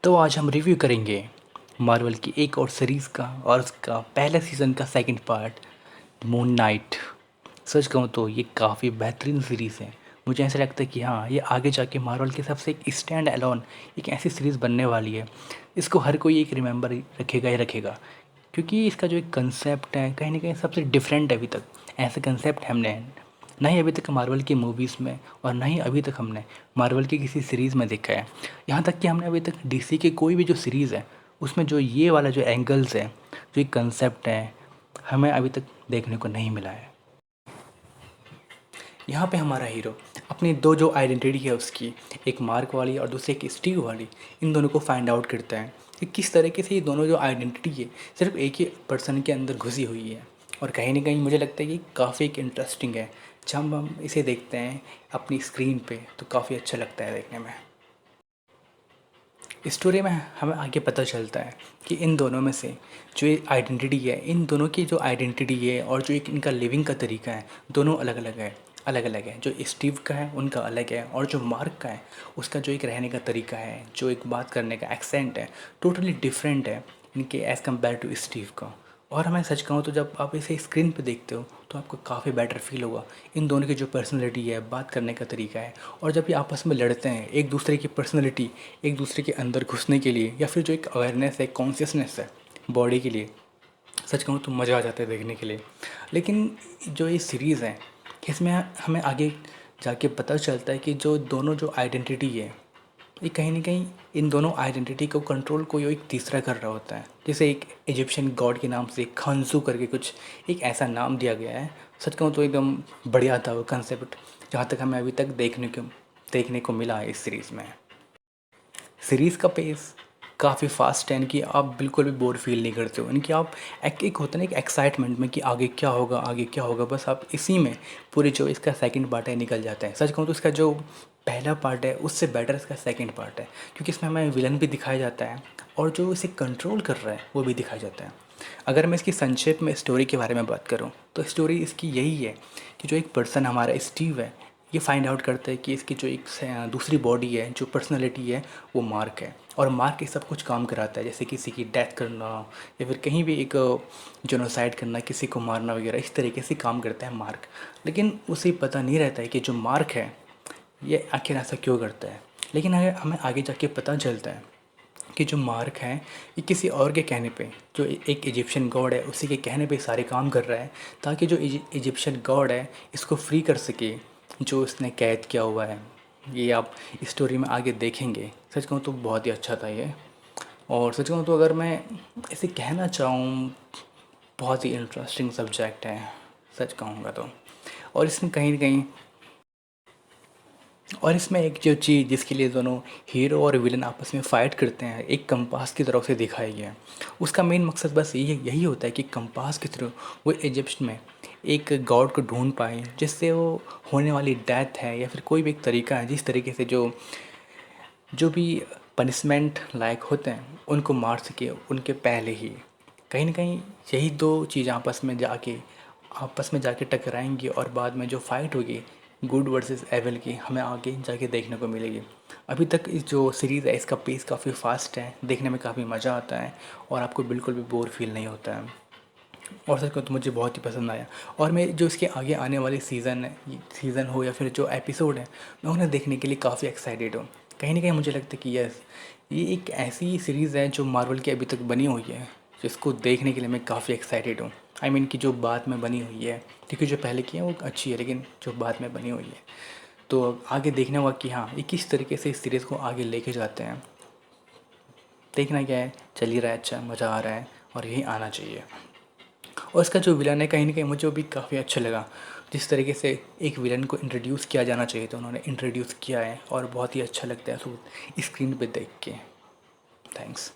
तो आज हम रिव्यू करेंगे मार्वल की एक और सीरीज़ का और उसका पहले सीज़न का सेकंड पार्ट मून नाइट। सच कहूँ तो ये काफ़ी बेहतरीन सीरीज़ है। मुझे ऐसा लगता है कि हाँ, ये आगे जाके मार्वल के सबसे एक स्टैंड अलोन एक ऐसी सीरीज़ बनने वाली है। इसको हर कोई एक रिमेंबर रखेगा ही रखेगा, क्योंकि इसका जो एक कंसेप्ट है कहीं न कहीं सबसे डिफरेंट है अभी तक। ऐसे कंसेप्ट हमने ना ही अभी तक मार्वल की मूवीज़ में और ना ही अभी तक हमने मार्वल की किसी सीरीज़ में देखा है। यहाँ तक कि हमने अभी तक डीसी की कोई भी जो सीरीज़ है उसमें जो ये वाला जो एंगल्स है, जो एक कंसेप्ट है, हमें अभी तक देखने को नहीं मिला है। यहाँ पे हमारा हीरो अपनी दो जो आइडेंटिटी है उसकी, एक मार्क वाली और दूसरी एक स्टीव वाली, इन दोनों को फाइंड आउट करता है कि किस तरीके से ये दोनों जो आइडेंटिटी है सिर्फ एक ही पर्सन के अंदर घुसी हुई है। और कहीं ना कहीं मुझे लगता है कि काफ़ी एक इंटरेस्टिंग है। जब हम इसे देखते हैं अपनी स्क्रीन पे तो काफ़ी अच्छा लगता है देखने में। स्टोरी में हमें आगे पता चलता है कि इन दोनों में से जो ये आइडेंटिटी है, इन दोनों की जो आइडेंटिटी है और जो एक इनका लिविंग का तरीका है, दोनों अलग अलग है। अलग अलग है, जो स्टीव का है उनका अलग है, और जो मार्क का है उसका जो एक रहने का तरीका है, जो एक बात करने का एक्सेंट है, टोटली डिफरेंट है इनके एज़ कम्पेयर टू स्टीव का। और मैं सच कहूँ तो जब आप इसे स्क्रीन पे देखते हो तो आपको काफ़ी बेटर फील होगा। इन दोनों की जो पर्सनैलिटी है, बात करने का तरीका है, और जब ये आपस में लड़ते हैं एक दूसरे की पर्सनैलिटी एक दूसरे के अंदर घुसने के लिए, या फिर जो एक अवेयरनेस है, कॉन्शियसनेस है बॉडी के लिए, सच कहूँ तो मज़ा आ जाता है देखने के लिए। लेकिन जो ये सीरीज़ है, इसमें हमें आगे जाके पता चलता है कि जो दोनों जो आइडेंटिटी है, ये कहीं न कहीं इन दोनों आइडेंटिटी को कंट्रोल कोई एक तीसरा कर रहा होता है। जैसे एक इजिप्शियन गॉड के नाम से खंसू करके कुछ एक ऐसा नाम दिया गया है। सच कहूँ तो एकदम बढ़िया था वो कंसेप्ट, जहाँ तक हमें अभी तक देखने को मिला है इस सीरीज़ में। सीरीज़ का पेस काफ़ी फास्ट है, यानी कि आप बिल्कुल भी बोर फील नहीं करते हो। यानी कि आप एक होता है ना एक एक्साइटमेंट में कि आगे क्या होगा, आगे क्या होगा, बस आप इसी में पूरी जो इसका सेकंड पार्ट है निकल जाता है। सच कहूँ तो इसका जो पहला पार्ट है उससे बेटर इसका सेकंड पार्ट है, क्योंकि इसमें हमें विलन भी दिखाया जाता है और जो इसे कंट्रोल कर रहा है वो भी दिखाया जाता है। अगर मैं इसकी संक्षेप में स्टोरी के बारे में बात करूँ तो स्टोरी इसकी यही है कि जो एक पर्सन हमारा स्टीव है, ये फाइंड आउट करता है कि इसकी जो एक दूसरी बॉडी है, जो पर्सनालिटी है, वो मार्क है। और मार्क ये सब कुछ काम कराता है, जैसे किसी की डेथ करना या फिर कहीं भी एक जेनोसाइड करना, किसी को मारना वगैरह, इस तरीके से काम करता है मार्क। लेकिन उसे पता नहीं रहता है कि जो मार्क है ये आखिर ऐसा क्यों करता है। लेकिन अगर हमें आगे जाके पता चलता है कि जो मार्क है ये किसी और के कहने पे, जो एक इजिप्शियन गॉड है उसी के कहने पे सारे काम कर रहा है, ताकि जो इजिप्शियन गॉड है इसको फ्री कर सके जो इसने कैद किया हुआ है। ये आप स्टोरी में आगे देखेंगे। सच कहूँ तो बहुत ही अच्छा था ये। और सच कहूँ तो अगर मैं इसे कहना चाहूँ, बहुत ही इंटरेस्टिंग सब्जेक्ट है सच कहूँगा तो। और इसमें कहीं न कहीं, और इसमें एक जो चीज़ जिसके लिए दोनों हीरो और विलन आपस में फ़ाइट करते हैं, एक कंपास की तरफ से दिखाई गया है। उसका मेन मकसद बस यही यही होता है कि कंपास के थ्रू वो इजिप्ट में एक गॉड को ढूंढ पाएँ, जिससे वो होने वाली डेथ है या फिर कोई भी एक तरीका है जिस तरीके से जो जो भी पनिशमेंट लायक होते हैं उनको मार सके उनके पहले ही। कहीं न कहीं यही दो चीज़ आपस में जाके टकराएँगी और बाद में जो फ़ाइट होगी गुड वर्सेस एविल की, हमें आगे जाके देखने को मिलेगी। अभी तक इस जो सीरीज़ है इसका पेस काफ़ी फ़ास्ट है, देखने में काफ़ी मज़ा आता है और आपको बिल्कुल भी बोर फ़ील नहीं होता है। और सच कहूँ तो मुझे बहुत ही पसंद आया। और मैं जो इसके आगे आने वाले सीज़न हो या फिर जो एपिसोड है, मैं उन्हें देखने के लिए काफ़ी एक्साइटेड हूँ। कहीं न कहीं मुझे लगता है कि यस, ये एक ऐसी सीरीज़ है जो मार्वल की अभी तक बनी हुई है, जिसको देखने के लिए मैं काफ़ी एक्साइटेड हूँ। आई मीन कि जो बाद में बनी हुई है, क्योंकि जो पहले की है वो अच्छी है, लेकिन जो बाद में बनी हुई है तो आगे देखना होगा कि हाँ, ये किस तरीके से इस सीरीज़ को आगे लेके जाते हैं। देखना क्या है, चल ही रहा है, अच्छा मज़ा आ रहा है और यही आना चाहिए। और इसका जो विलन है कहीं न कहीं मुझे वो भी काफ़ी अच्छा लगा। जिस तरीके से एक विलन को इंट्रोड्यूस किया जाना चाहिए था उन्होंने इंट्रोड्यूस किया है, और बहुत ही अच्छा लगता है उसको स्क्रीन पे देख के। थैंक्स।